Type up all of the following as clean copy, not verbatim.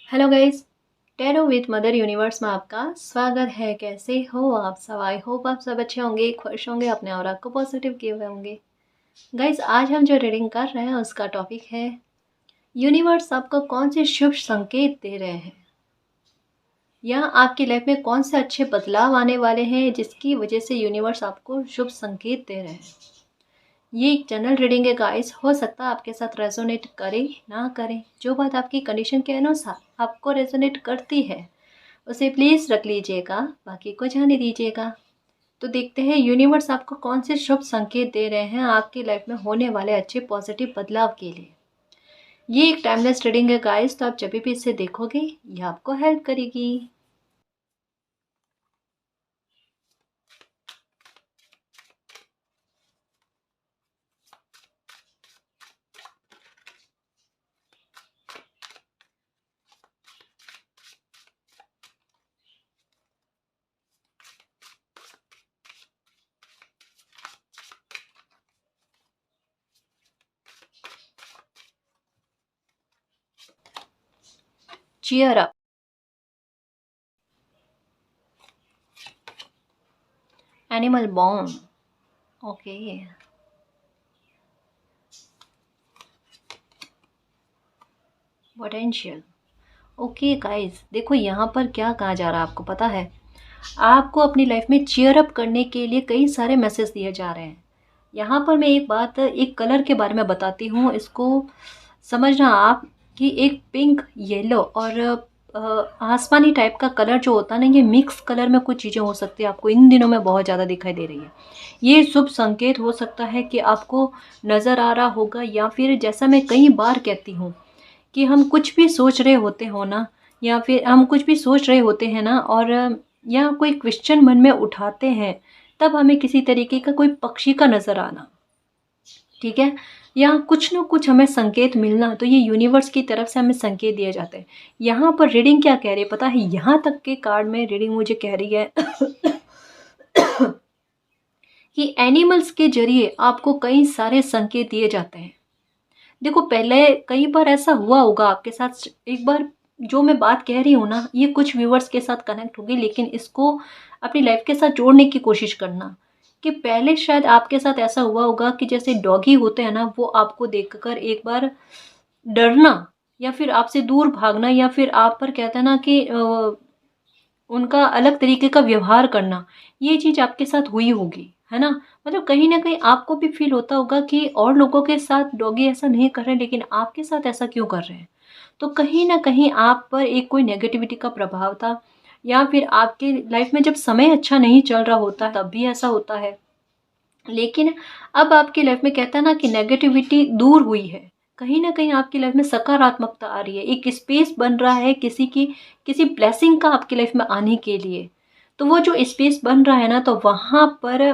Hello guys, tarot with mother universe में आपका स्वागत है। कैसे हो आप सब? आई होप आप सब अच्छे होंगे, खुश होंगे, अपने और को पॉजिटिव किए हुए होंगे। गाइस, आज हम जो रीडिंग कर रहे हैं उसका टॉपिक है यूनिवर्स आपको कौन से शुभ संकेत दे रहे हैं, या आपकी लाइफ में कौन से अच्छे बदलाव आने वाले हैं जिसकी वजह से यूनिवर्स आपको शुभ संकेत दे रहे हैं। ये एक जनरल रीडिंग है गाइस, हो सकता है आपके साथ रेजोनेट करे ना करे। जो बात आपकी कंडीशन के अनुसार आपको रेजोनेट करती है उसे प्लीज़ रख लीजिएगा, बाकी को जाने दीजिएगा। तो देखते हैं यूनिवर्स आपको कौन से शुभ संकेत दे रहे हैं आपकी लाइफ में होने वाले अच्छे पॉजिटिव बदलाव के लिए। ये एक टाइमलेस रीडिंग है गाइस, तो आप जब भी इसे देखोगे ये आपको हेल्प करेगी। Cheer up, animal bond, okay, potential. Okay guys, देखो यहाँ पर क्या कहा जा रहा है आपको पता है। आपको अपनी लाइफ में चीयर अप करने के लिए कई सारे मैसेज दिए जा रहे हैं। यहाँ पर मैं एक कलर के बारे में बताती हूँ, इसको समझना आप। कि एक पिंक, येलो और आसमानी टाइप का कलर जो होता है ना, ये मिक्स कलर में कुछ चीज़ें हो सकती है, आपको इन दिनों में बहुत ज़्यादा दिखाई दे रही है। ये शुभ संकेत हो सकता है कि आपको नज़र आ रहा होगा, या फिर जैसा मैं कई बार कहती हूँ कि हम कुछ भी सोच रहे होते हो ना, या फिर हम कुछ भी सोच रहे होते हैं ना, और या कोई क्वेश्चन मन में उठाते हैं, तब हमें किसी तरीके का कोई पक्षी का नज़र आना, ठीक है, या कुछ न कुछ हमें संकेत मिलना, तो ये यूनिवर्स की तरफ से हमें संकेत दिए जाते हैं। यहाँ पर रीडिंग क्या कह रही है पता है, यहाँ तक के कार्ड में रीडिंग मुझे कह रही है कि एनिमल्स के जरिए आपको कई सारे संकेत दिए जाते हैं। देखो, पहले कई बार ऐसा हुआ होगा आपके साथ। एक बार जो मैं बात कह रही हूँ ना, ये कुछ व्यूवर्स के साथ कनेक्ट होगी, लेकिन इसको अपनी लाइफ के साथ जोड़ने की कोशिश करना। कि पहले शायद आपके साथ ऐसा हुआ होगा कि जैसे डॉगी होते हैं ना, वो आपको देखकर एक बार डरना, या फिर आपसे दूर भागना, या फिर आप पर कहते हैं ना कि उनका अलग तरीके का व्यवहार करना, ये चीज़ आपके साथ हुई होगी, है ना। मतलब कहीं ना कहीं आपको भी फील होता होगा कि और लोगों के साथ डॉगी ऐसा नहीं कर रहे, लेकिन आपके साथ ऐसा क्यों कर रहे हैं। तो कहीं ना कहीं आप पर एक कोई नेगेटिविटी का प्रभाव था, या फिर आपके लाइफ में जब समय अच्छा नहीं चल रहा होता तब भी ऐसा होता है। लेकिन अब आपकी लाइफ में कहता है ना कि नेगेटिविटी दूर हुई है, कहीं ना कहीं आपकी लाइफ में सकारात्मकता आ रही है, एक स्पेस बन रहा है किसी ब्लेसिंग का आपकी लाइफ में आने के लिए। तो वो जो स्पेस बन रहा है ना, तो वहाँ पर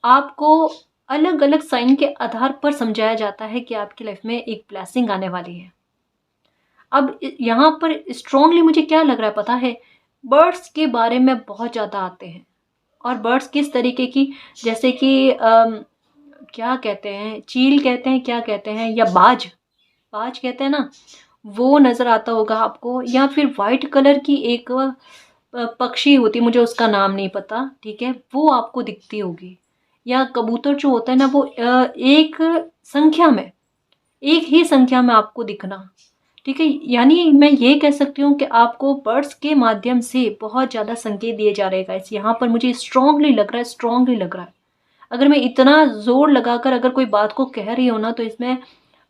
आपको अलग अलग साइन के आधार पर समझाया जाता है कि आपकी लाइफ में एक ब्लेसिंग आने वाली है। अब यहाँ पर स्ट्रांगली मुझे क्या लग रहा है पता है, बर्ड्स के बारे में बहुत ज़्यादा आते हैं। और बर्ड्स किस तरीके की, जैसे कि क्या कहते हैं, चील कहते हैं, क्या कहते हैं, या बाज, बाज कहते हैं ना, वो नज़र आता होगा आपको। या फिर वाइट कलर की एक पक्षी होती, मुझे उसका नाम नहीं पता, ठीक है, वो आपको दिखती होगी। या कबूतर जो होता है ना, वो एक संख्या में, एक ही संख्या में आपको दिखना, ठीक है। यानी मैं ये कह सकती हूँ कि आपको बर्ड्स के माध्यम से बहुत ज़्यादा संकेत दिए जा रहे हैं गाइस। यहाँ पर मुझे स्ट्रांगली लग रहा है, स्ट्रांगली लग रहा है। अगर मैं इतना जोर लगाकर अगर कोई बात को कह रही हूँ ना, तो इसमें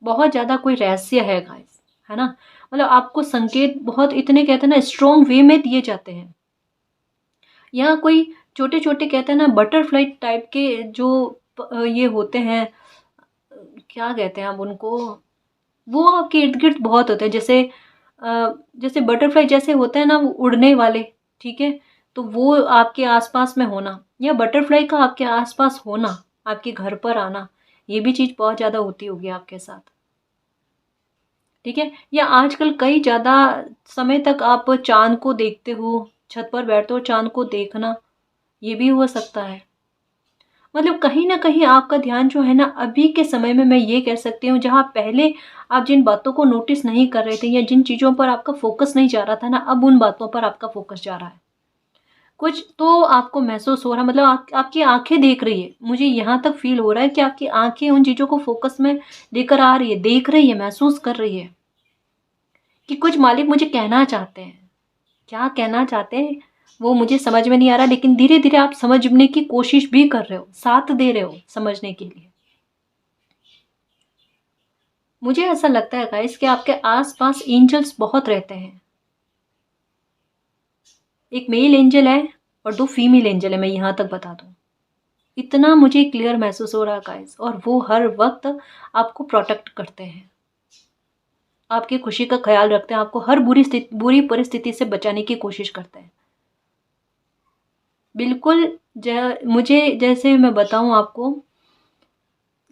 बहुत ज़्यादा कोई रहस्य है गाइस, है ना। मतलब आपको संकेत बहुत इतने कहते हैं ना स्ट्रॉन्ग वे में दिए जाते हैं। यहाँ कोई छोटे छोटे कहते हैं ना बटरफ्लाई टाइप के जो ये होते हैं, क्या कहते हैं आप उनको, वो आपके इर्द गिर्द बहुत होते हैं। जैसे बटरफ्लाई जैसे होते हैं ना, वो उड़ने वाले, ठीक है। तो वो आपके आसपास में होना, या बटरफ्लाई का आपके आसपास होना, आपके घर पर आना, ये भी चीज़ बहुत ज़्यादा होती होगी आपके साथ, ठीक है। या आजकल कई ज़्यादा समय तक आप चांद को देखते हो, छत पर बैठते हो, चांद को देखना, ये भी हो सकता है। मतलब कहीं न कहीं आपका ध्यान जो है ना, अभी के समय में मैं ये कह सकती हूँ, जहाँ पहले आप जिन बातों को नोटिस नहीं कर रहे थे या जिन चीज़ों पर आपका फ़ोकस नहीं जा रहा था ना, अब उन बातों पर आपका फ़ोकस जा रहा है। कुछ तो आपको महसूस हो रहा है, मतलब आपकी आँखें देख रही है। मुझे यहाँ तक फ़ील हो रहा है कि आपकी आँखें उन चीज़ों को फ़ोकस में लेकर आ रही है, देख रही है, महसूस कर रही है कि कुछ मालिक मुझे कहना चाहते हैं। क्या कहना चाहते हैं, वो मुझे समझ में नहीं आ रहा, लेकिन धीरे-धीरे आप समझने की कोशिश भी कर रहे हो, साथ दे रहे हो समझने के लिए। मुझे ऐसा लगता है गाइस कि आपके आस-पास एंजल्स बहुत रहते हैं। एक मेल एंजल है और 2 फीमेल एंजल है, मैं यहाँ तक बता दूँ। इतना मुझे क्लियर महसूस हो रहा है गाइस, और वो हर वक़्त आपको प्रोटेक्ट करते हैं। आपकी खुशी का ख़्याल रखते हैं, आपको हर बुरी परिस्थिति से बचाने की कोशिश करते हैं। बिल्कुल मुझे जैसे मैं बताऊँ आपको,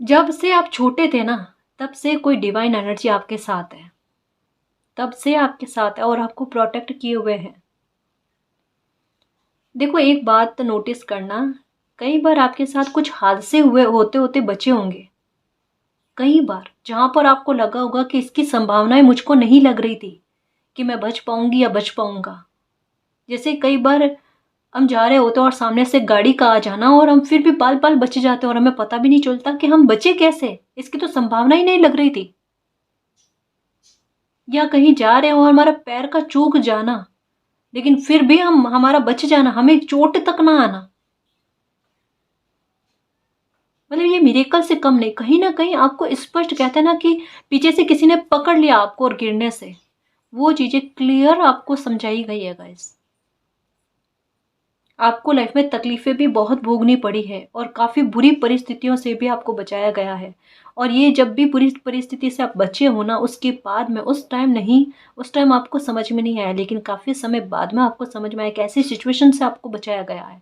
जब से आप छोटे थे ना, तब से कोई डिवाइन एनर्जी आपके साथ है। तब से आपके साथ है और आपको प्रोटेक्ट किए हुए हैं। देखो, एक बात नोटिस करना, कई बार आपके साथ कुछ हादसे हुए होते-होते बचे होंगे। कई बार जहाँ पर आपको लगा होगा कि इसकी संभावनाएँ मुझको नहीं लग रही थी कि मैं बच पाऊँगी या बच पाऊँगा। जैसे कई बार हम जा रहे होते हैं और सामने से गाड़ी का आ जाना, और हम फिर भी पल-पल बच जाते हैं और हमें पता भी नहीं चलता कि हम बचे कैसे? इसकी तो संभावना ही नहीं लग रही थी। या कहीं जा रहे हो और हमारा पैर का चूक जाना, लेकिन फिर भी हमारा बच जाना, हमें चोट तक ना आना। मतलब ये मिरेकल से कम नहीं, कहीं न कहीं आपको स्पष्ट कहते हैं ना कि पीछे से किसी ने पकड़ लिया आपको और गिरने से, वो चीज़ें क्लियर आपको समझाई गई है गाइस। आपको लाइफ में तकलीफ़ें भी बहुत भोगनी पड़ी है और काफ़ी बुरी परिस्थितियों से भी आपको बचाया गया है। और ये जब भी बुरी परिस्थिति से आप बचे हो ना, उसके बाद में उस टाइम नहीं, उस टाइम आपको समझ में नहीं आया, लेकिन काफ़ी समय बाद में आपको समझ में आया कि ऐसी सिचुएशन से आपको बचाया गया है।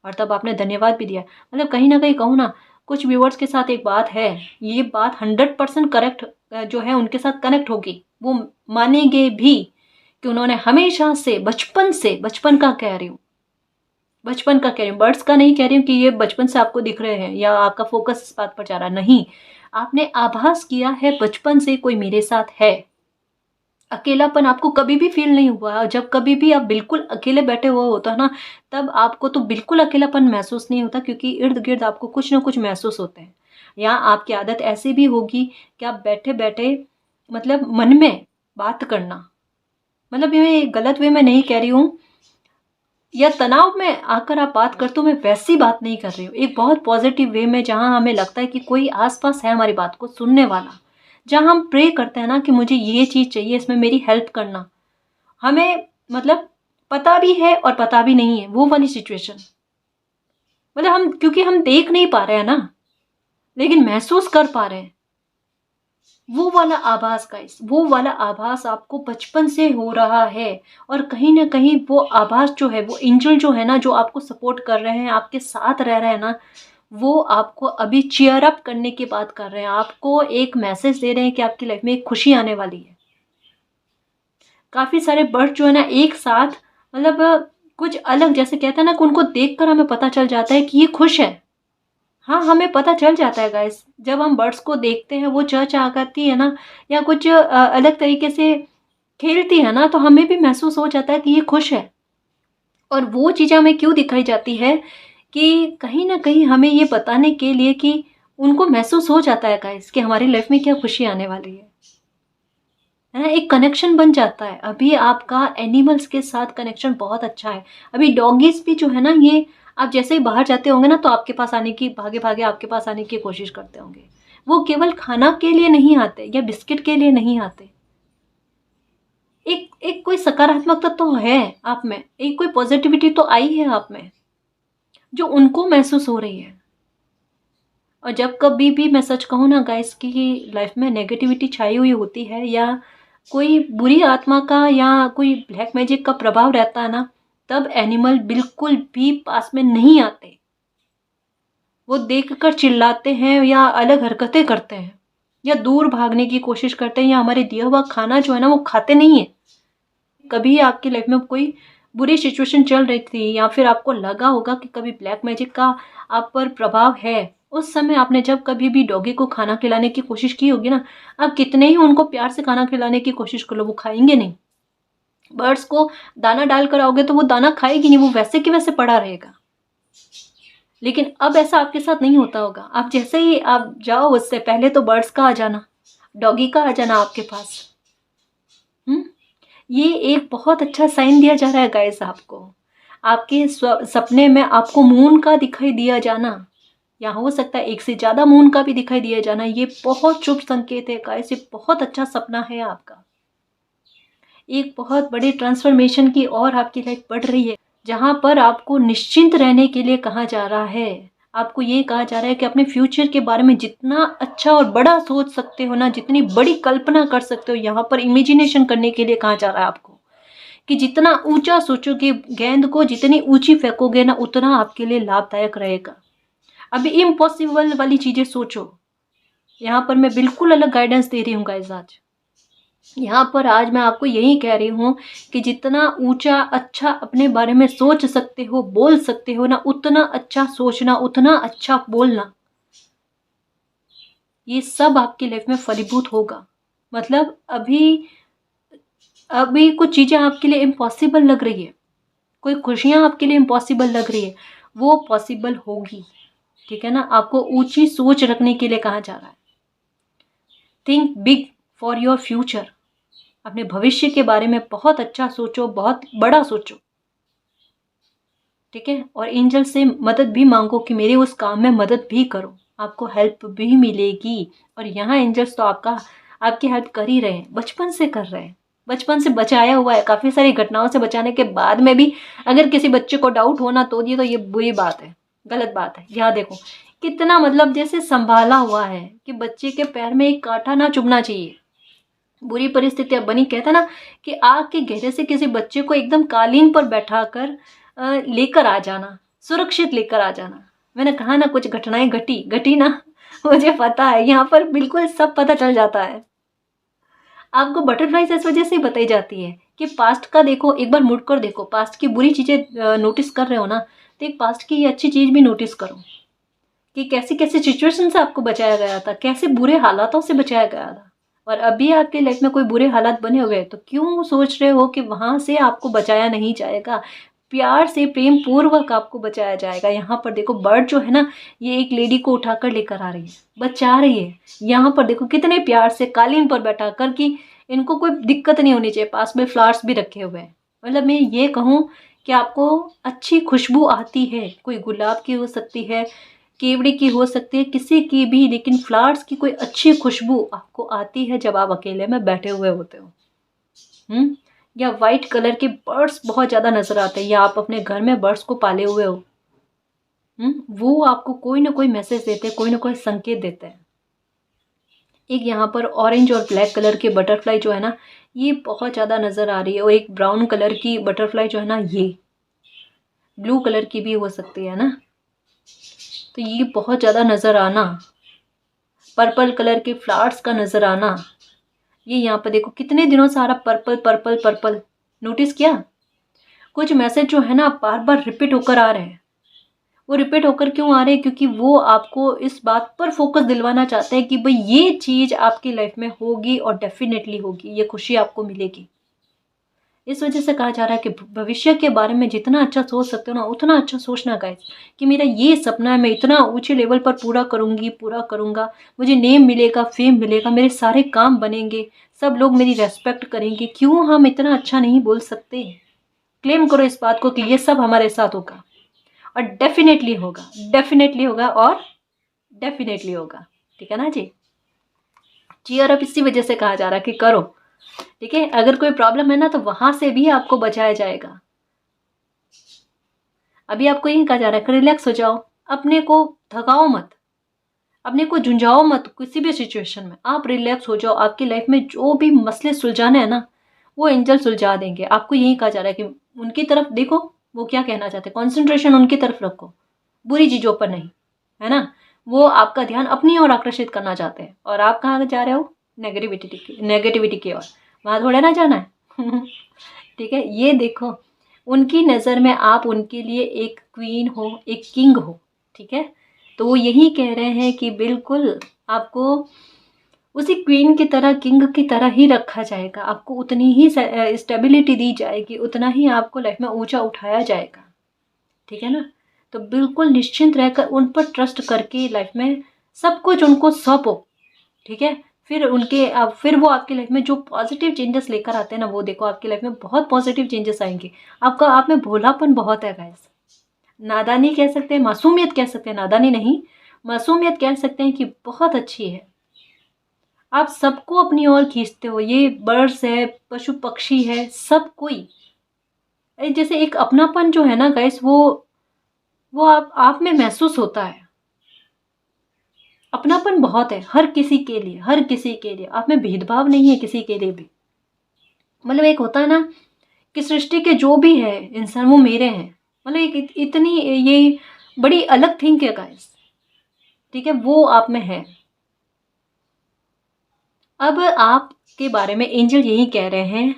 और तब आपने धन्यवाद भी दिया। मतलब कहीं न कहीं कहूँ ना, कुछ व्यूअर्स के साथ एक बात है, ये बात 100% करेक्ट जो है उनके साथ कनेक्ट होगी। वो मानेंगे भी कि उन्होंने हमेशा से बचपन का कह रही हूँ, बचपन का कह रही हूँ, बर्ड्स का नहीं कह रही हूँ कि ये बचपन से आपको दिख रहे हैं या आपका फ़ोकस इस बात पर जा रहा है, नहीं। आपने आभास किया है बचपन से कोई मेरे साथ है। अकेलापन आपको कभी भी फ़ील नहीं हुआ, और जब कभी भी आप बिल्कुल अकेले बैठे हुए होते हो ना, तब आपको तो बिल्कुल अकेलापन महसूस नहीं होता, क्योंकि इर्द-गिर्द आपको कुछ न कुछ महसूस होते हैं। या आपकी आदत ऐसी भी होगी कि आप बैठे-बैठे मतलब मन में बात करना, मतलब ये गलत वे में नहीं कह रही हूँ, या तनाव में आकर आप बात करते हो, मैं वैसी बात नहीं कर रही हूँ। एक बहुत पॉज़िटिव वे में, जहाँ हमें लगता है कि कोई आस-पास है हमारी बात को सुनने वाला। जहाँ हम प्रे करते हैं ना कि मुझे ये चीज़ चाहिए, इसमें मेरी हेल्प करना। हमें मतलब पता भी है और पता भी नहीं है, वो वाली सिचुएशन। मतलब हम, क्योंकि हम देख नहीं पा रहे हैं ना, लेकिन महसूस कर पा रहे हैं। वो वाला आभास गाइस, वो वाला आभास आपको बचपन से हो रहा है। और कहीं न कहीं वो आभास जो है, वो एंजल जो है ना, जो आपको सपोर्ट कर रहे हैं, आपके साथ रह रहे हैं ना, वो आपको अभी चीयर अप करने की बात कर रहे हैं। आपको एक मैसेज दे रहे हैं कि आपकी लाइफ में एक खुशी आने वाली है। काफ़ी सारे बर्ड जो है ना एक साथ, मतलब कुछ अलग, जैसे कहते हैं ना कि उनको देखकर हमें पता चल जाता है कि ये खुश है। हाँ, हमें पता चल जाता है गाइस, जब हम बर्ड्स को देखते हैं, वो चहचहाती है ना, या कुछ अलग तरीके से खेलती है ना, तो हमें भी महसूस हो जाता है कि ये खुश है। और वो चीज़ें हमें क्यों दिखाई जाती है कि कहीं न कहीं हमें ये बताने के लिए कि उनको महसूस हो जाता है गाइस कि हमारी लाइफ में क्या खुशी आने वाली है। है ना? एक कनेक्शन बन जाता है। अभी आपका एनिमल्स के साथ कनेक्शन बहुत अच्छा है। अभी डॉगीज़ भी जो है ना, ये आप जैसे ही बाहर जाते होंगे ना, तो आपके पास आने की, भागे-भागे आपके पास आने की कोशिश करते होंगे। वो केवल खाना के लिए नहीं आते या बिस्किट के लिए नहीं आते। एक एक कोई सकारात्मकता तो है आप में, एक कोई पॉज़िटिविटी तो आई है आप में, जो उनको महसूस हो रही है। और जब कभी भी मैं सच कहूँ ना गाइस कि लाइफ में नेगेटिविटी छाई हुई होती है, या कोई बुरी आत्मा का या कोई ब्लैक मैजिक का प्रभाव रहता है ना, तब एनिमल बिल्कुल भी पास में नहीं आते। वो देखकर चिल्लाते हैं या अलग हरकतें करते हैं, या दूर भागने की कोशिश करते हैं, या हमारे दिया हुआ खाना जो है ना वो खाते नहीं है। कभी आपकी लाइफ में कोई बुरी सिचुएशन चल रही थी या फिर आपको लगा होगा कि कभी ब्लैक मैजिक का आप पर प्रभाव है, उस समय आपने जब कभी भी डॉगी को खाना खिलाने की कोशिश की होगी ना, आप कितने ही उनको प्यार से खाना खिलाने की कोशिश कर लो, वो खाएंगे नहीं। बर्ड्स को दाना डाल कर आओगे तो वो दाना खाएगी नहीं, वो वैसे कि वैसे पड़ा रहेगा। लेकिन अब ऐसा आपके साथ नहीं होता होगा। आप जैसे ही आप जाओ, उससे पहले तो बर्ड्स का आ जाना, डॉगी का आ जाना आपके पास। ये एक बहुत अच्छा साइन दिया जा रहा है गाइस आपको। आपके सपने में आपको मून का दिखाई दिया जाना, या हो सकता है एक से ज़्यादा मून का भी दिखाई दिया जाना, ये बहुत शुभ संकेत है गाइस। ये बहुत अच्छा सपना है आपका। एक बहुत बड़ी ट्रांसफॉर्मेशन की ओर आपकी लाइफ बढ़ रही है, जहाँ पर आपको निश्चिंत रहने के लिए कहा जा रहा है। आपको ये कहा जा रहा है कि अपने फ्यूचर के बारे में जितना अच्छा और बड़ा सोच सकते हो ना, जितनी बड़ी कल्पना कर सकते हो, यहाँ पर इमेजिनेशन करने के लिए कहा जा रहा है आपको कि जितना ऊंचा सोचोगे, गेंद को जितनी ऊंची फेंकोगे ना, उतना आपके लिए लाभदायक रहेगा। अभी इम्पॉसिबल वाली चीज़ें सोचो। यहाँ पर मैं बिल्कुल अलग गाइडेंस दे रही हूँ गाइस आज। यहाँ पर आज मैं आपको यही कह रही हूँ कि जितना ऊंचा अच्छा अपने बारे में सोच सकते हो, बोल सकते हो ना, उतना अच्छा सोचना, उतना अच्छा बोलना, ये सब आपकी लाइफ में फलीभूत होगा। मतलब अभी कुछ चीज़ें आपके लिए इम्पॉसिबल लग रही है, कोई खुशियाँ आपके लिए इम्पॉसिबल लग रही है, वो पॉसिबल होगी। ठीक है ना। आपको ऊंची सोच रखने के लिए कहा जा रहा है। Think big for your future. अपने भविष्य के बारे में बहुत अच्छा सोचो, बहुत बड़ा सोचो। ठीक है। और एंजल से मदद भी मांगो कि मेरे उस काम में मदद भी करो, आपको हेल्प भी मिलेगी। और यहाँ एंजल्स तो आपकी हेल्प कर ही रहे हैं, बचपन से कर रहे हैं, बचपन से बचाया हुआ है। काफ़ी सारी घटनाओं से बचाने के बाद में भी अगर किसी बच्चे को डाउट होना तो ये बुरी बात है, गलत बात है। यहाँ देखो कितना मतलब जैसे संभाला हुआ है कि बच्चे के पैर में एक कांटा ना चुभना चाहिए। बुरी परिस्थितियां बनी, कहता ना कि आग के गहरे से किसी बच्चे को एकदम कालीन पर बैठाकर लेकर आ जाना, सुरक्षित लेकर आ जाना। मैंने कहा ना कुछ घटनाएं घटी ना, मुझे पता है। यहाँ पर बिल्कुल सब पता चल जाता है आपको। बटरफ्लाइज इस वजह से बताई जाती है कि पास्ट का देखो, एक बार मुड़कर देखो, पास्ट की बुरी चीज़ें नोटिस कर रहे हो ना, तो एक पास्ट की अच्छी चीज़ भी नोटिस करो कि कैसी कैसी सिचुएशन से आपको बचाया गया था, कैसे बुरे हालातों से बचाया गया था। और अभी आपके लाइफ में कोई बुरे हालात बने हुए हैं तो क्यों सोच रहे हो कि वहाँ से आपको बचाया नहीं जाएगा। प्यार से, प्रेम पूर्वक आपको बचाया जाएगा। यहाँ पर देखो बर्ड जो है ना, ये एक लेडी को उठाकर लेकर आ रही है, बचा रही है। यहाँ पर देखो कितने प्यार से कालीन पर बैठा कर कि इनको कोई दिक्कत नहीं होनी चाहिए। पास में फ्लावर्स भी रखे हुए हैं। मतलब मैं ये कहूँ कि आपको अच्छी खुशबू आती है, कोई गुलाब की हो सकती है, केवड़े की हो सकती है, किसी की भी, लेकिन फ्लावर्स की कोई अच्छी खुशबू आपको आती है जब आप अकेले में बैठे हुए होते हो। या वाइट कलर के बर्ड्स बहुत ज़्यादा नज़र आते हैं, या आप अपने घर में बर्ड्स को पाले हुए हो। वो आपको कोई ना कोई मैसेज देते हैं, कोई ना कोई संकेत देते हैं। एक यहाँ पर ऑरेंज और ब्लैक कलर की बटरफ्लाई जो है ना, ये बहुत ज़्यादा नज़र आ रही है। और एक ब्राउन कलर की बटरफ्लाई जो है ना, ये ब्लू कलर की भी हो सकती है ना, तो ये बहुत ज़्यादा नज़र आना। पर्पल कलर के फ्लावर्स का नज़र आना। ये यहाँ पर देखो कितने दिनों से आ रहा पर्पल पर्पल पर्पल, नोटिस किया। कुछ मैसेज जो है ना बार बार रिपीट होकर आ रहे हैं। वो रिपीट होकर क्यों आ रहे हैं? क्योंकि वो आपको इस बात पर फोकस दिलवाना चाहते हैं कि भाई ये चीज़ आपकी लाइफ में होगी और डेफिनेटली होगी, ये खुशी आपको मिलेगी। इस वजह से कहा जा रहा है कि भविष्य के बारे में जितना अच्छा सोच सकते हो ना, उतना अच्छा सोचना गाइस, कि मेरा ये सपना है, मैं इतना ऊंचे लेवल पर पूरा करूँगा, मुझे नेम मिलेगा, फेम मिलेगा, मेरे सारे काम बनेंगे, सब लोग मेरी रेस्पेक्ट करेंगे। क्यों हम इतना अच्छा नहीं बोल सकते? क्लेम करो इस बात को कि ये सब हमारे साथ होगा और डेफिनेटली होगा, डेफिनेटली होगा और डेफिनेटली होगा। ठीक है ना जी। चीयर अप इसी वजह से कहा जा रहा है कि करो। ठीक है। अगर कोई प्रॉब्लम है ना तो वहां से भी आपको बचाया जाएगा। अभी आपको यही कहा जा रहा है कि रिलैक्स हो जाओ, अपने को थकाओ मत, अपने को झुंझाओ मत। किसी भी सिचुएशन में आप रिलैक्स हो जाओ। आपकी लाइफ में जो भी मसले सुलझाने हैं ना, वो एंजल सुलझा देंगे। आपको यही कहा जा रहा है कि उनकी तरफ देखो, वो क्या कहना चाहते हैं, कॉन्सेंट्रेशन उनकी तरफ रखो, बुरी चीज़ों पर नहीं, है ना। वो आपका ध्यान अपनी ओर आकर्षित करना चाहते हैं और आप कहाँ जा रहे हो? नेगेटिविटी की ओर। वहाँ थोड़ा ना जाना है। ठीक है। ये देखो उनकी नज़र में आप उनके लिए एक क्वीन हो, एक किंग हो, ठीक है। तो वो यही कह रहे हैं कि बिल्कुल आपको उसी क्वीन की तरह, किंग की तरह ही रखा जाएगा, आपको उतनी ही स्टेबिलिटी दी जाएगी, उतना ही आपको लाइफ में ऊंचा उठाया जाएगा, ठीक है ना। तो बिल्कुल निश्चिंत रहकर उन पर ट्रस्ट करके लाइफ में सब कुछ उनको सौंपो, ठीक है। फिर उनके आप फिर वो आपकी लाइफ में जो पॉजिटिव चेंजेस लेकर आते हैं ना, वो देखो आपकी लाइफ में बहुत पॉजिटिव चेंजेस आएंगे। आपका आप में भोलापन बहुत है गाइस, नादानी कह सकते हैं, मासूमियत कह सकते हैं, नादानी नहीं, मासूमियत कह सकते हैं कि बहुत अच्छी है। आप सबको अपनी ओर खींचते हो, ये बर्ड्स है, पशु पक्षी है, सब कोई जैसे एक अपनापन जो है ना गाइस, वो आप में महसूस होता है। अपनापन बहुत है हर किसी के लिए, हर किसी के लिए, आप में भेदभाव नहीं है किसी के लिए भी। मतलब एक होता है ना कि सृष्टि के जो भी है इंसान वो मेरे हैं, मतलब एक इतनी ये बड़ी अलग थिंक है गाइस, ठीक है, वो आप में है। अब आपके बारे में एंजल यही कह रहे हैं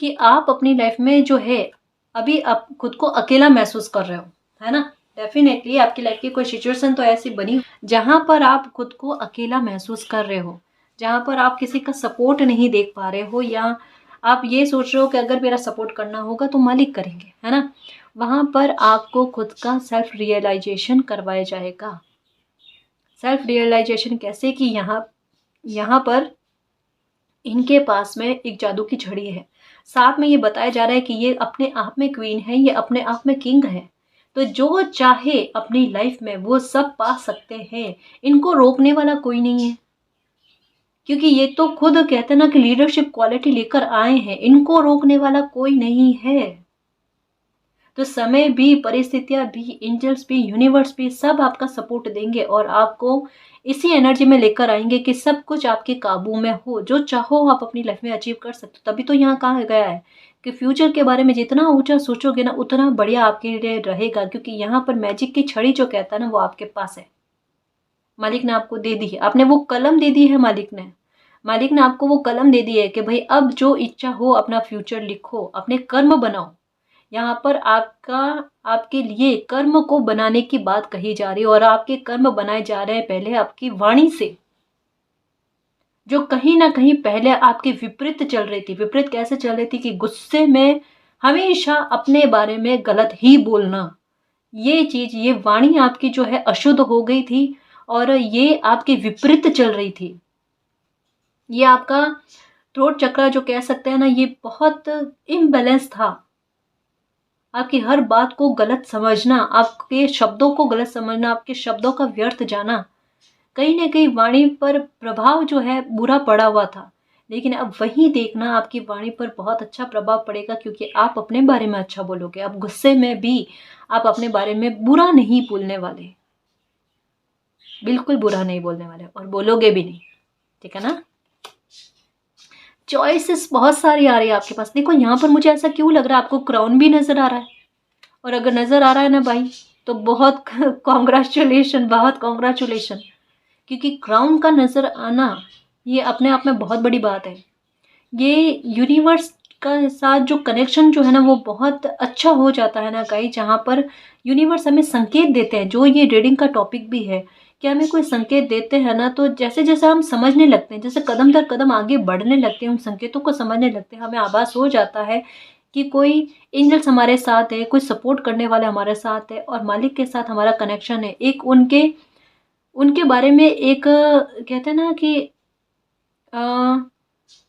कि आप अपनी लाइफ में जो है अभी आप खुद को अकेला महसूस कर रहे हो, है ना। डेफिनेटली आपकी लाइफ की कोई सिचुएशन तो ऐसी बनी जहां पर आप खुद को अकेला महसूस कर रहे हो, जहां पर आप किसी का सपोर्ट नहीं देख पा रहे हो, या आप ये सोच रहे हो कि अगर मेरा सपोर्ट करना होगा तो मालिक करेंगे, है ना। वहां पर आपको खुद का सेल्फ रियलाइजेशन करवाया जाएगा। सेल्फ रियलाइजेशन कैसे कि यहाँ पर इनके पास में एक जादू की छड़ी है, साथ में ये बताया जा रहा है कि ये अपने आप में क्वीन है, ये अपने आप में किंग है। तो जो चाहे अपनी लाइफ में वो सब पा सकते हैं, इनको रोकने वाला कोई नहीं है, क्योंकि ये तो खुद कहते हैं ना कि लीडरशिप क्वालिटी लेकर आए हैं, इनको रोकने वाला कोई नहीं है। तो समय भी, परिस्थितियां भी, एंजल्स भी, यूनिवर्स भी सब आपका सपोर्ट देंगे और आपको इसी एनर्जी में लेकर आएंगे कि सब कुछ आपके काबू में हो, जो चाहो आप अपनी लाइफ में अचीव कर सकते हो। तभी तो यहाँ कहा गया है कि फ्यूचर के बारे में जितना ऊंचा सोचोगे ना उतना बढ़िया आपके लिए रहेगा, क्योंकि यहाँ पर मैजिक की छड़ी जो कहता है ना वो आपके पास है, मालिक ने आपको दे दी है, आपने वो कलम दे दी है, मालिक ने आपको वो कलम दे दी है कि भाई अब जो इच्छा हो अपना फ्यूचर लिखो, अपने कर्म बनाओ। यहाँ पर आपके लिए कर्म को बनाने की बात कही जा रही है, और आपके कर्म बनाए जा रहे हैं पहले आपकी वाणी से, जो कहीं ना कहीं पहले आपके विपरीत चल रही थी। विपरीत कैसे चल रही थी कि गुस्से में हमेशा अपने बारे में गलत ही बोलना, ये चीज, ये वाणी आपकी जो है अशुद्ध हो गई थी और ये आपके विपरीत चल रही थी। ये आपका थ्रोट चक्र जो कह सकते हैं ना, ये बहुत इम्बैलेंस था। आपकी हर बात को गलत समझना, आपके शब्दों को गलत समझना, आपके शब्दों का व्यर्थ जाना, कहीं ना कहीं वाणी पर प्रभाव जो है बुरा पड़ा हुआ था। लेकिन अब वही देखना, आपकी वाणी पर बहुत अच्छा प्रभाव पड़ेगा, क्योंकि आप अपने बारे में अच्छा बोलोगे। अब गुस्से में भी आप अपने बारे में बुरा नहीं बोलने वाले, बिल्कुल बुरा नहीं बोलने वाले, और बोलोगे भी नहीं, ठीक है ना। चॉइसेस बहुत सारी आ रही है आपके पास। देखो यहाँ पर मुझे ऐसा क्यों लग रहा है, आपको क्राउन भी नजर आ रहा है, और अगर नजर आ रहा है ना भाई तो बहुत कॉन्ग्रेचुलेशन, बहुत कॉन्ग्रेचुलेशन, क्योंकि क्राउन का नजर आना ये अपने आप में बहुत बड़ी बात है। ये यूनिवर्स का साथ जो कनेक्शन जो है ना वो बहुत अच्छा हो जाता है ना कहीं, जहाँ पर यूनिवर्स हमें संकेत देते हैं, जो ये रीडिंग का टॉपिक भी है कि हमें कोई संकेत देते हैं ना, तो जैसे जैसे हम समझने लगते हैं, जैसे कदम दर कदम आगे बढ़ने लगते हैं, उन संकेतों को समझने लगते हैं, हमें आभास हो जाता है कि कोई एंजल्स हमारे साथ है, कोई सपोर्ट करने वाले हमारे साथ है, और मालिक के साथ हमारा कनेक्शन है। एक उनके उनके बारे में एक कहते हैं ना कि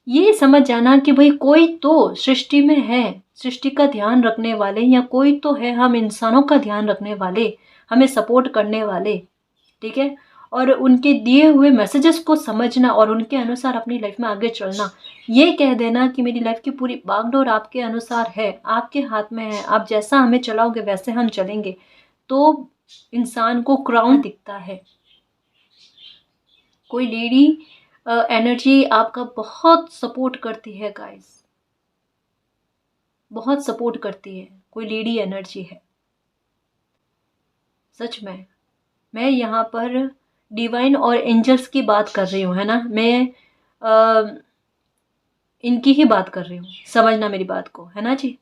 ये समझ जाना कि भाई कोई तो सृष्टि में है, सृष्टि का ध्यान रखने वाले, या कोई तो है हम इंसानों का ध्यान रखने वाले, हमें सपोर्ट करने वाले, ठीक है। और उनके दिए हुए मैसेजेस को समझना और उनके अनुसार अपनी लाइफ में आगे चलना, ये कह देना कि मेरी लाइफ की पूरी बागडोर आपके अनुसार है, आपके हाथ में है, आप जैसा हमें चलाओगे वैसे हम चलेंगे, तो इंसान को क्राउन दिखता है। कोई लेडी एनर्जी आपका बहुत सपोर्ट करती है गाइस, बहुत सपोर्ट करती है, कोई लेडी एनर्जी है। सच में मैं यहाँ पर डिवाइन और एंजल्स की बात कर रही हूँ, है ना, मैं इनकी ही बात कर रही हूँ, समझना मेरी बात को, है ना जी।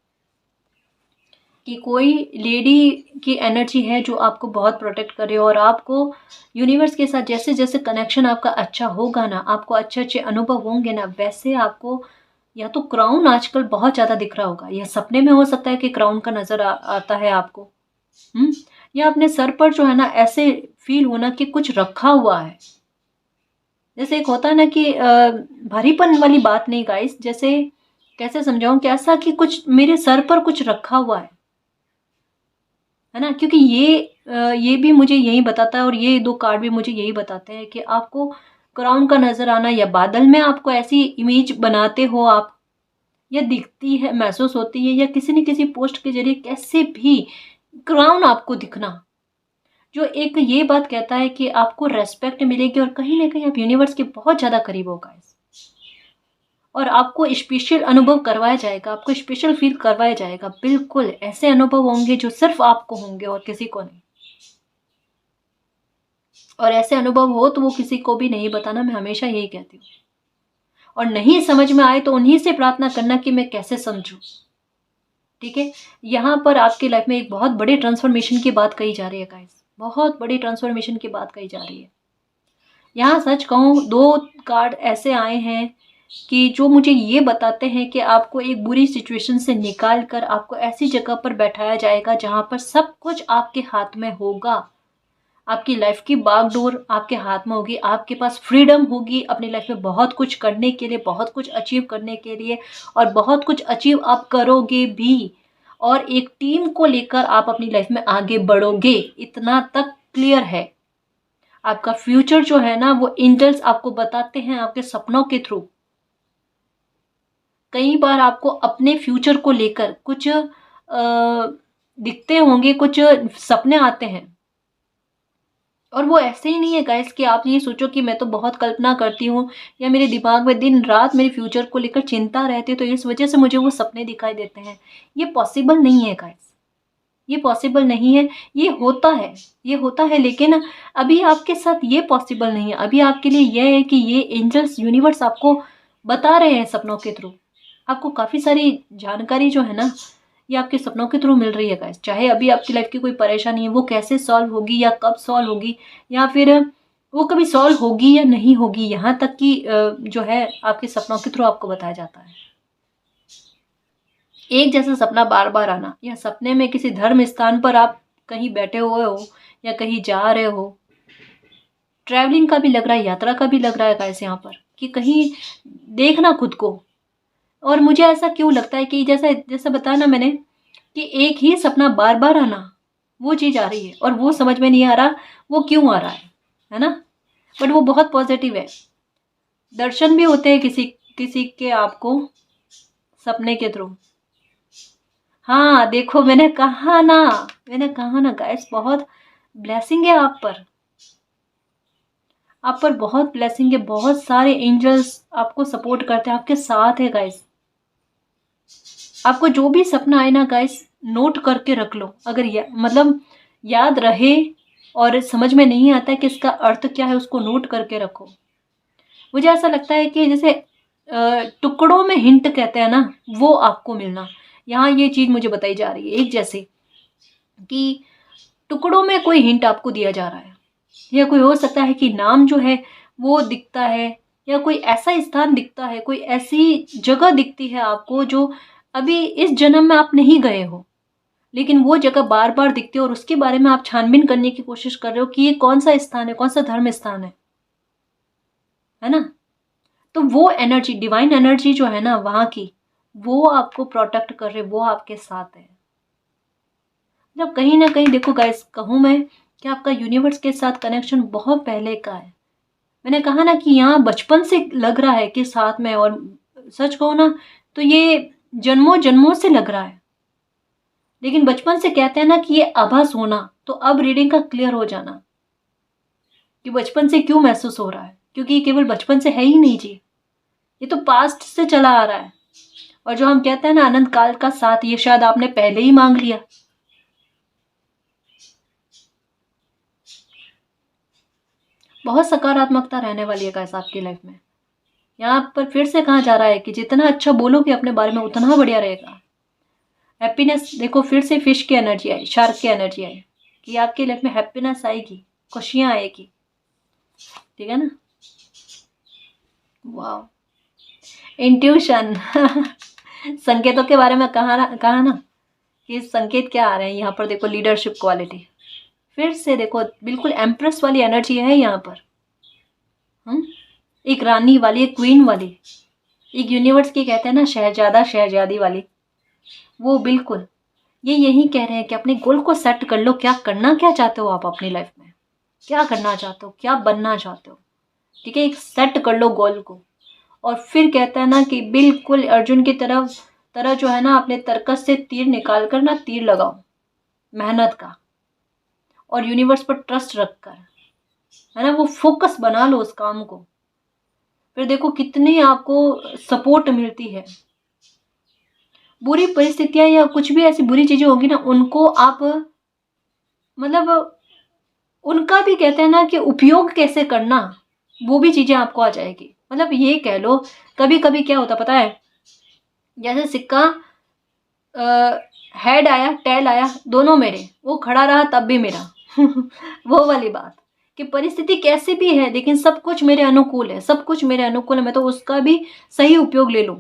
कि कोई लेडी की एनर्जी है जो आपको बहुत प्रोटेक्ट कर रही है, और आपको यूनिवर्स के साथ जैसे जैसे कनेक्शन आपका अच्छा होगा ना, आपको अच्छे अच्छे अनुभव होंगे ना, वैसे आपको या तो क्राउन आजकल बहुत ज़्यादा दिख रहा होगा, या सपने में हो सकता है कि क्राउन का नज़र आता है आपको। हुँ? या अपने सर पर जो है ना ऐसे फ़ील होना कि कुछ रखा हुआ है। जैसे एक होता है ना कि भारीपन वाली बात नहीं गाइस, जैसे कैसे समझाऊँ कि ऐसा कि कुछ मेरे सर पर कुछ रखा हुआ है ना? क्योंकि ये भी मुझे यही बताता है, और ये 2 कार्ड भी मुझे यही बताते हैं कि आपको क्राउन का नज़र आना, या बादल में आपको ऐसी इमेज बनाते हो आप, या दिखती है, महसूस होती है, या किसी न किसी पोस्ट के ज़रिए कैसे भी क्राउन आपको दिखना, जो एक ये बात कहता है कि आपको रिस्पेक्ट मिलेगी, और कहीं न कहीं आप यूनिवर्स के बहुत ज़्यादा करीब हो गाइस। और आपको स्पेशल अनुभव करवाया जाएगा, आपको स्पेशल फ़ील करवाया जाएगा। बिल्कुल, ऐसे अनुभव होंगे जो सिर्फ़ आपको होंगे और किसी को नहीं। और ऐसे अनुभव हो तो वो किसी को भी नहीं बताना, मैं हमेशा यही कहती हूँ। और नहीं समझ में आए तो उन्हीं से प्रार्थना करना कि मैं कैसे समझूँ, ठीक है? यहाँ पर आपकी लाइफ़ में एक बहुत बड़े ट्रांसफ़ॉर्मेशन की बात कही जा रही है गाइस, बहुत बड़ी ट्रांसफ़ॉर्मेशन की बात कही जा रही है। यहाँ सच कहूँ 2 कार्ड ऐसे आए हैं कि जो मुझे ये बताते हैं कि आपको एक बुरी सिचुएशन से निकाल कर आपको ऐसी जगह पर बैठाया जाएगा जहाँ पर सब कुछ आपके हाथ में होगा। आपकी लाइफ की बागडोर आपके हाथ में होगी, आपके पास फ्रीडम होगी अपनी लाइफ में बहुत कुछ करने के लिए, बहुत कुछ अचीव करने के लिए, और बहुत कुछ अचीव आप करोगे भी, और एक टीम को लेकर आप अपनी लाइफ में आगे बढ़ोगे, इतना तक क्लियर है। आपका फ्यूचर जो है ना वो एंजल्स आपको बताते हैं आपके सपनों के थ्रू। कई बार आपको अपने फ्यूचर को लेकर कुछ दिखते होंगे, कुछ सपने आते हैं, और वो ऐसे ही नहीं है गाइस कि आप ये सोचो कि मैं तो बहुत कल्पना करती हूँ, या मेरे दिमाग में दिन रात मेरे फ्यूचर को लेकर चिंता रहती है तो इस वजह से मुझे वो सपने दिखाई देते हैं। ये पॉसिबल नहीं है गाइस, ये पॉसिबल नहीं है। ये होता है, ये होता है, लेकिन अभी आपके साथ ये पॉसिबल नहीं है। अभी आपके लिए यह है कि ये एंजल्स यूनिवर्स आपको बता रहे हैं सपनों के थ्रू। आपको काफ़ी सारी जानकारी जो है ना ये आपके सपनों के थ्रू मिल रही है गाइस। चाहे अभी आपकी लाइफ की कोई परेशानी है वो कैसे सॉल्व होगी, या कब सॉल्व होगी, या फिर वो कभी सॉल्व होगी या नहीं होगी, यहाँ तक कि जो है आपके सपनों के थ्रू आपको बताया जाता है। एक जैसा सपना बार बार आना, या सपने में किसी धर्म स्थान पर आप कहीं बैठे हुए हो या कहीं जा रहे हो, ट्रैवलिंग का भी लग रहा है, यात्रा का भी लग रहा है गाइस यहाँ पर, कि कहीं देखना खुद को। और मुझे ऐसा क्यों लगता है कि जैसा जैसा बताया ना मैंने कि एक ही सपना बार बार आना, वो चीज़ आ रही है, और वो समझ में नहीं आ रहा वो क्यों आ रहा है ना? बट वो बहुत पॉजिटिव है। दर्शन भी होते हैं किसी किसी के आपको सपने के थ्रू। हाँ देखो, मैंने कहा ना गाइस, बहुत ब्लेसिंग है आप पर, आप पर बहुत ब्लेसिंग है। बहुत सारे एंजल्स आपको सपोर्ट करते हैं, आपके साथ है गाइस। आपको जो भी सपना आए ना गाइस, नोट करके रख लो। अगर मतलब याद रहे और समझ में नहीं आता है कि इसका अर्थ क्या है, उसको नोट करके रखो। मुझे ऐसा लगता है कि जैसे टुकड़ों में हिंट कहते हैं ना, वो आपको मिलना। यहाँ ये चीज़ मुझे बताई जा रही है एक जैसे कि टुकड़ों में कोई हिंट आपको दिया जा रहा है, या कोई हो सकता है कि नाम जो है वो दिखता है, या कोई ऐसा स्थान दिखता है, कोई ऐसी जगह दिखती है आपको जो अभी इस जन्म में आप नहीं गए हो, लेकिन वो जगह बार बार दिखती है, और उसके बारे में आप छानबीन करने की कोशिश कर रहे हो कि ये कौन सा स्थान है, कौन सा धर्म स्थान है ना? तो वो एनर्जी, डिवाइन एनर्जी जो है ना वहाँ की, वो आपको प्रोटेक्ट कर रहे, वो आपके साथ है। जब कहीं ना कहीं देखो गाइस, कहूँ मैं कि आपका यूनिवर्स के साथ कनेक्शन बहुत पहले का है। मैंने कहा ना कि यहाँ बचपन से लग रहा है कि साथ में, और सच कहूँ ना तो ये जन्मों जन्मों से लग रहा है। लेकिन बचपन से कहते हैं ना कि ये आभास होना, तो अब रीडिंग का क्लियर हो जाना कि बचपन से क्यों महसूस हो रहा है, क्योंकि ये केवल बचपन से है ही नहीं जी, ये तो पास्ट से चला आ रहा है। और जो हम कहते हैं ना अनंत काल का साथ, ये शायद आपने पहले ही मांग लिया। बहुत सकारात्मकता रहने वाली है गाइस आपकी लाइफ में। यहाँ पर फिर से कहा जा रहा है कि जितना अच्छा बोलोगे अपने बारे में उतना बढ़िया रहेगा। हैप्पीनेस देखो, फिर से फिश की एनर्जी आई, शार्क की एनर्जी आई कि आपकी लाइफ में हैप्पीनेस आएगी, खुशियाँ आएगी। ठीक है ना। वाह, इंट्यूशन संकेतों के बारे में कहा ना कि संकेत क्या आ रहे हैं यहाँ पर। देखो लीडरशिप क्वालिटी, फिर से देखो बिल्कुल एम्प्रेस वाली एनर्जी है यहाँ पर। एक रानी वाली, एक क्वीन वाली, एक यूनिवर्स की कहते हैं ना शहजादा शहजादी वाली, वो बिल्कुल ये यही कह रहे हैं कि अपने गोल को सेट कर लो। क्या करना क्या चाहते हो आप अपनी लाइफ में, क्या करना चाहते हो, क्या बनना चाहते हो। ठीक है, एक सेट कर लो गोल को। और फिर कहता है ना कि बिल्कुल अर्जुन की तरह जो है ना, अपने तरकस से तीर निकाल कर ना तीर लगाओ मेहनत का, और यूनिवर्स पर ट्रस्ट रखकर, है ना, वो फोकस बना लो उस काम को। फिर देखो कितनी आपको सपोर्ट मिलती है। बुरी परिस्थितियां या कुछ भी ऐसी बुरी चीजें होगी ना, उनको आप मतलब उनका भी कहते हैं ना कि उपयोग कैसे करना, वो भी चीजें आपको आ जाएगी। मतलब ये कह लो, कभी कभी क्या होता पता है, जैसे सिक्का हेड आया टेल आया, दोनों मेरे, वो खड़ा रहा तब भी मेरा वो वाली बात कि परिस्थिति कैसी भी है लेकिन सब कुछ मेरे अनुकूल है, सब कुछ मेरे अनुकूल है, मैं तो उसका भी सही उपयोग ले लूं,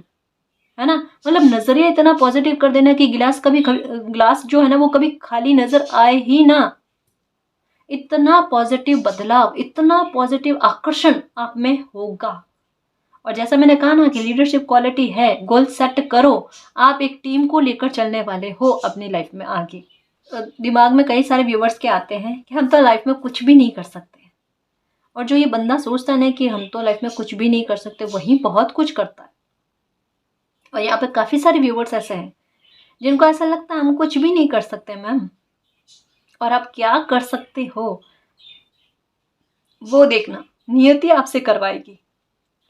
है ना। मतलब नजरिया इतना पॉजिटिव कर देना कि ग्लास जो है ना वो कभी खाली नजर आए ही ना। इतना पॉजिटिव बदलाव, इतना पॉजिटिव आकर्षण आप में होगा। और जैसा मैंने कहा ना कि लीडरशिप क्वालिटी है, गोल सेट करो, आप एक टीम को लेकर चलने वाले हो अपनी लाइफ में आगे। दिमाग में कई सारे व्यूवर्स के आते हैं कि हम तो लाइफ में कुछ भी नहीं कर सकते, और जो ये बंदा सोचता है कि हम तो लाइफ में कुछ भी नहीं कर सकते, वही बहुत कुछ करता है। और यहाँ पे काफ़ी सारे व्यूवर्स ऐसे हैं जिनको ऐसा लगता है हम कुछ भी नहीं कर सकते मैम, और आप क्या कर सकते हो वो देखना नियति आपसे करवाएगी,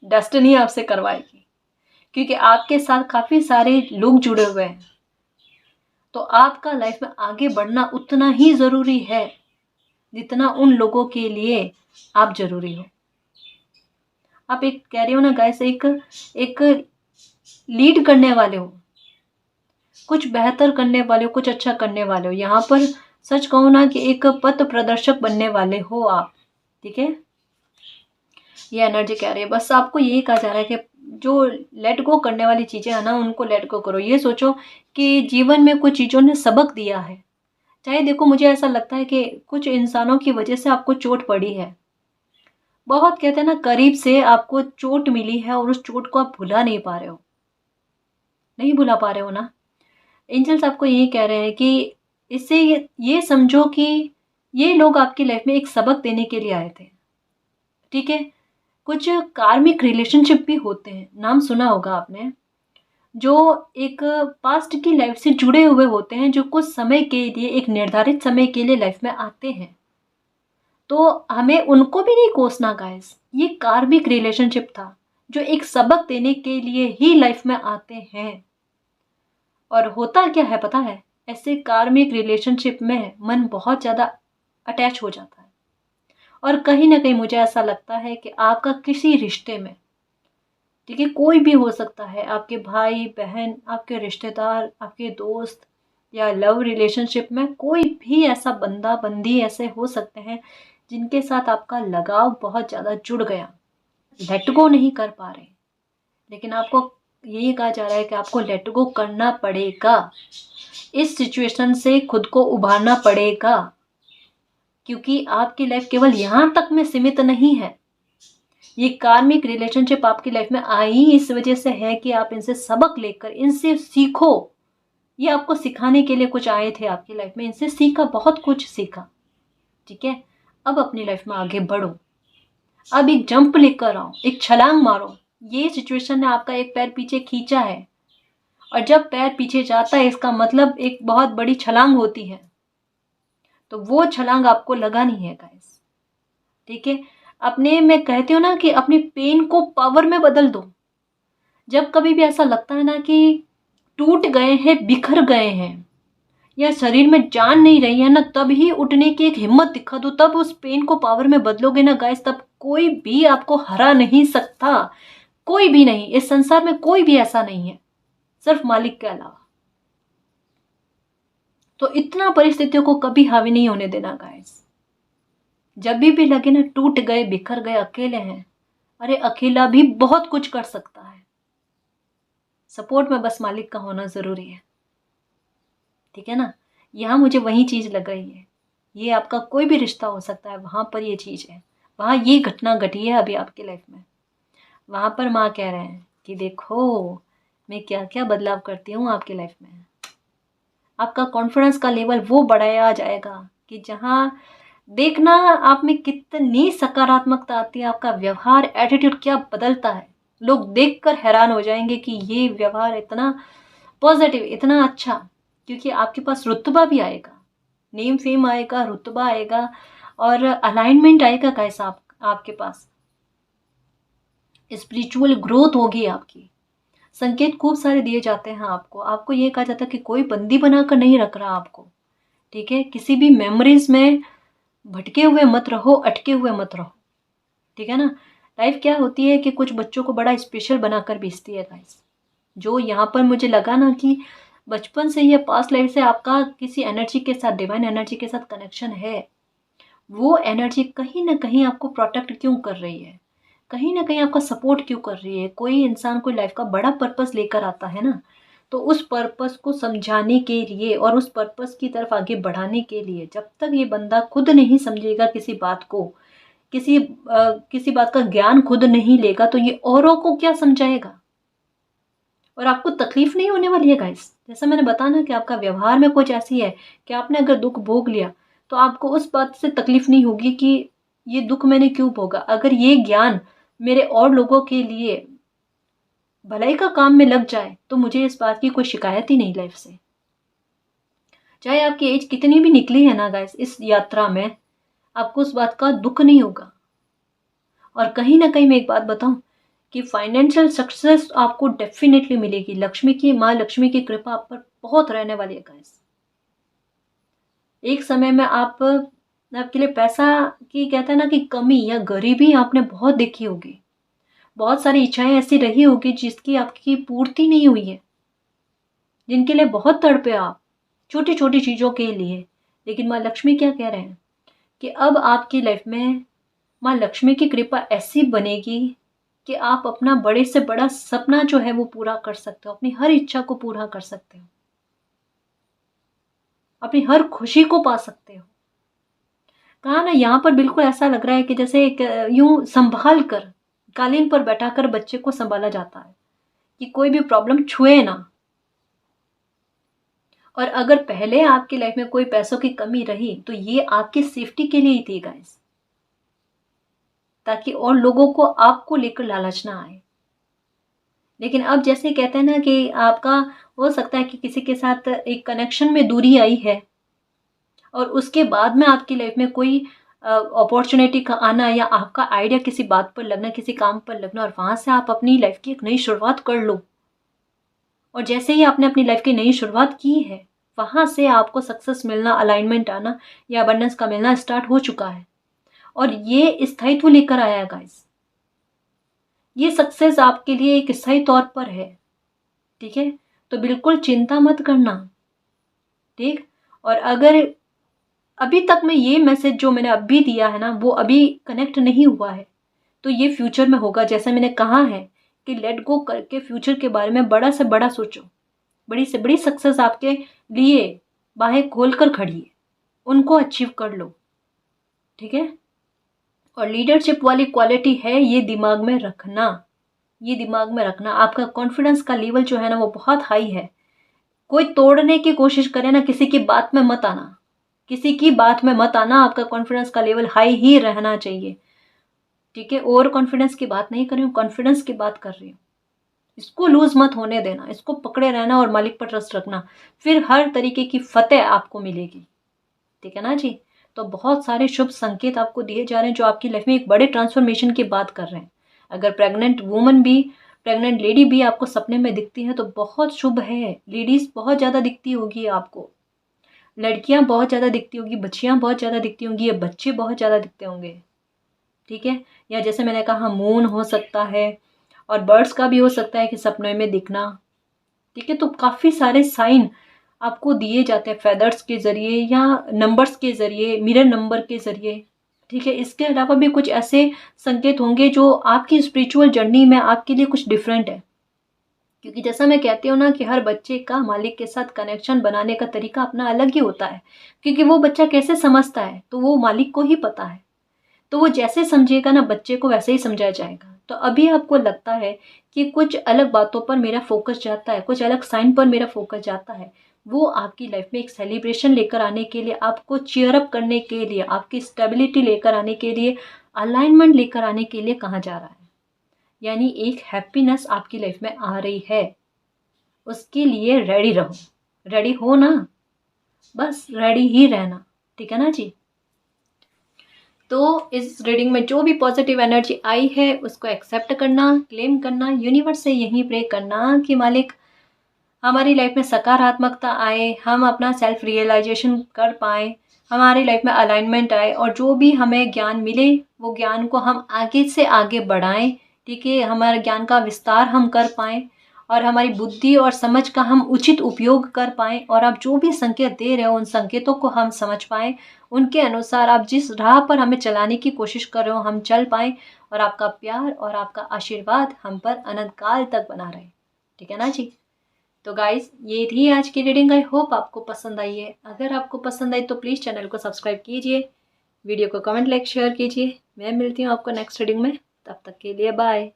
डेस्टिनी आपसे करवाएगी, क्योंकि आपके साथ काफ़ी सारे लोग जुड़े हुए हैं। तो आपका लाइफ में आगे बढ़ना उतना ही ज़रूरी है जितना उन लोगों के लिए आप ज़रूरी हो। आप एक कह रही हो ना गाइस, एक लीड करने वाले हो, कुछ बेहतर करने वाले हो, कुछ अच्छा करने वाले हो। यहाँ पर सच कहूँ ना कि एक पथ प्रदर्शक बनने वाले हो आप। ठीक है, ये एनर्जी कह रही है, बस आपको यही कहा जा रहा है कि जो लेट गो करने वाली चीज़ें हैं ना, उनको लेट गो करो। ये सोचो कि जीवन में कुछ चीज़ों ने सबक दिया है। चाहे देखो, मुझे ऐसा लगता है कि कुछ इंसानों की वजह से आपको चोट पड़ी है, बहुत कहते हैं ना करीब से आपको चोट मिली है, और उस चोट को आप भुला नहीं पा रहे हो, नहीं भुला पा रहे हो ना। एंजल्स आपको यही कह रहे हैं कि इससे ये समझो कि ये लोग आपकी लाइफ में एक सबक देने के लिए आए थे। ठीक है, कुछ कार्मिक रिलेशनशिप भी होते हैं, नाम सुना होगा आपने, जो एक पास्ट की लाइफ से जुड़े हुए होते हैं, जो कुछ समय के लिए, एक निर्धारित समय के लिए लाइफ में आते हैं। तो हमें उनको भी नहीं कोसना गाइस, ये कार्मिक रिलेशनशिप था जो एक सबक देने के लिए ही लाइफ में आते हैं। और होता क्या है पता है, ऐसे कार्मिक रिलेशनशिप में मन बहुत ज़्यादा अटैच हो जाता है, और कहीं ना कहीं मुझे ऐसा लगता है कि आपका किसी रिश्ते में, ठीक है, कोई भी हो सकता है, आपके भाई बहन, आपके रिश्तेदार, आपके दोस्त, या लव रिलेशनशिप में कोई भी ऐसा बंदा बंदी ऐसे हो सकते हैं जिनके साथ आपका लगाव बहुत ज़्यादा जुड़ गया, लेट गो नहीं कर पा रहे। लेकिन आपको यही कहा जा रहा है कि आपको लेट गो करना पड़ेगा, इस सिचुएशन से खुद को उभारना पड़ेगा, क्योंकि आपकी लाइफ केवल यहाँ तक में सीमित नहीं है। ये कार्मिक रिलेशनशिप आपकी लाइफ में आई इस वजह से है कि आप इनसे सबक लेकर, इनसे सीखो। ये आपको सिखाने के लिए कुछ आए थे आपकी लाइफ में, इनसे सीखा, बहुत कुछ सीखा। ठीक है, अब अपनी लाइफ में आगे बढ़ो, अब एक जंप लेकर आओ, एक छलांग मारो। ये सिचुएशन ने आपका एक पैर पीछे खींचा है, और जब पैर पीछे जाता है इसका मतलब एक बहुत बड़ी छलांग होती है, तो वो छलांग आपको लगानी है गाइस। ठीक है, अपने, मैं कहती हूँ ना कि अपने पेन को पावर में बदल दो। जब कभी भी ऐसा लगता है ना कि टूट गए हैं, बिखर गए हैं, या शरीर में जान नहीं रही है ना, तब ही उठने की एक हिम्मत दिखा दो, तब उस पेन को पावर में बदलोगे ना गाइस, तब कोई भी आपको हरा नहीं सकता, कोई भी नहीं, इस संसार में कोई भी ऐसा नहीं है, सिर्फ मालिक के अलावा। तो इतना परिस्थितियों को कभी हावी नहीं होने देना गाइस। जब भी लगे ना टूट गए, बिखर गए, अकेले हैं, अरे अकेला भी बहुत कुछ कर सकता है। सपोर्ट में बस मालिक का होना ज़रूरी है, ठीक है ना। यहाँ मुझे वही चीज़ लग रही है। ये आपका कोई भी रिश्ता हो सकता है, वहाँ पर ये चीज़ है, वहाँ ये घटना घटी है अभी आपकी लाइफ में। वहाँ पर माँ कह रहे हैं कि देखो मैं क्या क्या बदलाव करती हूँ आपकी लाइफ में। आपका कॉन्फिडेंस का लेवल वो बढ़ाया जाएगा कि जहाँ देखना आप में कितनी सकारात्मकता आती है, आपका व्यवहार, एटीट्यूड क्या बदलता है। लोग देखकर हैरान हो जाएंगे कि ये व्यवहार इतना पॉजिटिव, इतना अच्छा, क्योंकि आपके पास रुतबा भी आएगा, नेम फेम आएगा, रुतबा आएगा और अलाइनमेंट आएगा कैसा आपके पास, स्पिरिचुअल ग्रोथ होगी आपकी। संकेत खूब सारे दिए जाते हैं आपको ये कहा जाता है कि कोई बंदी बनाकर नहीं रख रहा आपको, ठीक है। किसी भी मेमोरीज में भटके हुए मत रहो, अटके हुए मत रहो, ठीक है ना। लाइफ क्या होती है कि कुछ बच्चों को बड़ा स्पेशल बनाकर भेजती है गाइस। जो यहाँ पर मुझे लगा ना कि बचपन से या पास्ट लाइफ से आपका किसी एनर्जी के साथ, डिवाइन एनर्जी के साथ कनेक्शन है, वो एनर्जी कहीं ना कहीं आपको प्रोटेक्ट क्यों कर रही है, कहीं ना कहीं आपका सपोर्ट क्यों कर रही है। कोई इंसान कोई लाइफ का बड़ा पर्पस लेकर आता है ना, तो उस पर्पस को समझाने के लिए और उस पर्पस की तरफ आगे बढ़ाने के लिए, जब तक ये बंदा खुद नहीं समझेगा किसी बात को, किसी बात का ज्ञान खुद नहीं लेगा, तो ये औरों को क्या समझाएगा। और आपको तकलीफ नहीं होने वाली है गाइस। जैसा मैंने बताया ना कि आपका व्यवहार में कुछ ऐसी है कि आपने अगर दुख भोग लिया तो आपको उस बात से तकलीफ नहीं होगी कि ये दुख मैंने क्यों भोगा। अगर ये ज्ञान मेरे और लोगों के लिए भलाई का काम में लग जाए तो मुझे इस बात की कोई शिकायत ही नहीं लाइफ से। चाहे आपकी एज कितनी भी निकली है ना गाइस, इस यात्रा में आपको उस बात का दुख नहीं होगा। और कहीं ना कहीं मैं एक बात बताऊं कि फाइनेंशियल सक्सेस आपको डेफिनेटली मिलेगी। लक्ष्मी की, माँ लक्ष्मी की कृपा आप पर बहुत रहने वाली है गाइस। एक समय में आपके लिए पैसा की, कहते हैं ना कि कमी या गरीबी आपने बहुत देखी होगी। बहुत सारी इच्छाएं ऐसी रही होगी जिसकी आपकी पूर्ति नहीं हुई है, जिनके लिए बहुत तड़पे आप, छोटी छोटी चीज़ों के लिए। लेकिन माँ लक्ष्मी क्या कह रहे हैं कि अब आपकी लाइफ में माँ लक्ष्मी की कृपा ऐसी बनेगी कि आप अपना बड़े से बड़ा सपना जो है वो पूरा कर सकते हो, अपनी हर इच्छा को पूरा कर सकते हो, अपनी हर खुशी को पा सकते हो। कहा ना, यहाँ पर बिल्कुल ऐसा लग रहा है कि जैसे एक यूं संभाल कर, कालीन पर बैठाकर बच्चे को संभाला जाता है कि कोई भी प्रॉब्लम छुए ना। और अगर पहले आपकी लाइफ में कोई पैसों की कमी रही तो ये आपकी सेफ्टी के लिए ही थी गाइस, ताकि और लोगों को आपको लेकर लालच ना आए। लेकिन अब जैसे कहते हैं ना कि आपका हो सकता है कि किसी के साथ एक कनेक्शन में दूरी आई है और उसके बाद में आपकी लाइफ में कोई अपॉर्चुनिटी का आना या आपका आइडिया किसी बात पर लगना, किसी काम पर लगना, और वहाँ से आप अपनी लाइफ की एक नई शुरुआत कर लो। और जैसे ही आपने अपनी लाइफ की नई शुरुआत की है, वहाँ से आपको सक्सेस मिलना, अलाइनमेंट आना या अबंडेंस का मिलना स्टार्ट हो चुका है। और ये स्थायित्व लेकर आया है गाइस। ये सक्सेस आपके लिए एक स्थायी तौर पर है, ठीक है। तो बिल्कुल चिंता मत करना, ठीक। और अगर अभी तक में ये मैसेज जो मैंने अभी दिया है ना वो अभी कनेक्ट नहीं हुआ है, तो ये फ्यूचर में होगा। जैसे मैंने कहा है कि लेट गो करके फ्यूचर के बारे में बड़ा से बड़ा सोचो, बड़ी से बड़ी सक्सेस आपके लिए बाहें खोल कर खड़ी है, उनको अचीव कर लो, ठीक है। और लीडरशिप वाली क्वालिटी है, ये दिमाग में रखना, ये दिमाग में रखना। आपका कॉन्फिडेंस का लेवल जो है ना वो बहुत हाई है। कोई तोड़ने की कोशिश करे ना, किसी की बात में मत आना, किसी की बात में मत आना। आपका कॉन्फिडेंस का लेवल हाई ही रहना चाहिए, ठीक है। ओवर कॉन्फिडेंस की बात नहीं कर रही हूँ, कॉन्फिडेंस की बात कर रही हूँ। इसको लूज मत होने देना, इसको पकड़े रहना और मालिक पर ट्रस्ट रखना, फिर हर तरीके की फतेह आपको मिलेगी, ठीक है ना जी। तो बहुत सारे शुभ संकेत आपको दिए जा रहे हैं जो आपकी लाइफ में एक बड़े ट्रांसफॉर्मेशन की बात कर रहे हैं। अगर प्रेग्नेंट वुमन भी, प्रेग्नेंट लेडी भी आपको सपने में दिखती है तो बहुत शुभ है। लेडीज बहुत ज़्यादा दिखती होगी आपको, लड़कियां बहुत ज़्यादा दिखती होगी, बच्चियां बहुत ज़्यादा दिखती होंगी, या बच्चे बहुत ज़्यादा दिखते होंगे, ठीक है। या जैसे मैंने कहा मून हो सकता है, और बर्ड्स का भी हो सकता है कि सपने में दिखना, ठीक है। तो काफ़ी सारे साइन आपको दिए जाते हैं फेदर्स के ज़रिए या नंबर्स के ज़रिए, मिरर नंबर के ज़रिए, ठीक है। इसके अलावा भी कुछ ऐसे संकेत होंगे जो आपकी स्पिरिचुअल जर्नी में आपके लिए कुछ डिफरेंट है, क्योंकि जैसा मैं कहती हूँ ना कि हर बच्चे का मालिक के साथ कनेक्शन बनाने का तरीका अपना अलग ही होता है, क्योंकि वो बच्चा कैसे समझता है तो वो मालिक को ही पता है। तो वो जैसे समझेगा ना बच्चे को वैसे ही समझाया जाएगा। तो अभी आपको लगता है कि कुछ अलग बातों पर मेरा फोकस जाता है, कुछ अलग साइन पर मेरा फोकस जाता है, वो आपकी लाइफ में एक सेलिब्रेशन लेकर आने के लिए, आपको चीयर अप करने के लिए, आपकी स्टेबिलिटी लेकर आने के लिए, अलाइनमेंट लेकर आने के लिए कहाँ जा रहा है। यानी एक हैप्पीनेस आपकी लाइफ में आ रही है, उसके लिए रेडी रहो। रेडी हो ना, बस रेडी ही रहना, ठीक है ना जी। तो इस रीडिंग में जो भी पॉजिटिव एनर्जी आई है उसको एक्सेप्ट करना, क्लेम करना, यूनिवर्स से यही प्रे करना कि मालिक हमारी लाइफ में सकारात्मकता आए, हम अपना सेल्फ रियलाइजेशन कर पाएँ, हमारी लाइफ में अलाइनमेंट आए और जो भी हमें ज्ञान मिले वो ज्ञान को हम आगे से आगे बढ़ाएं, ठीक है। हमारे ज्ञान का विस्तार हम कर पाएँ और हमारी बुद्धि और समझ का हम उचित उपयोग कर पाएँ, और आप जो भी संकेत दे रहे हो उन संकेतों को हम समझ पाएँ, उनके अनुसार आप जिस राह पर हमें चलाने की कोशिश कर रहे हो हम चल पाएँ, और आपका प्यार और आपका आशीर्वाद हम पर अनंत काल तक बना रहे, ठीक है ना जी। तो गाइस ये थी आज की रीडिंग, आई होप आपको पसंद आई है। अगर आपको पसंद आई तो प्लीज़ चैनल को सब्सक्राइब कीजिए, वीडियो को कमेंट लाइक शेयर कीजिए। मैं मिलती हूँ आपको नेक्स्ट रीडिंग में, तब तक के लिए बाय।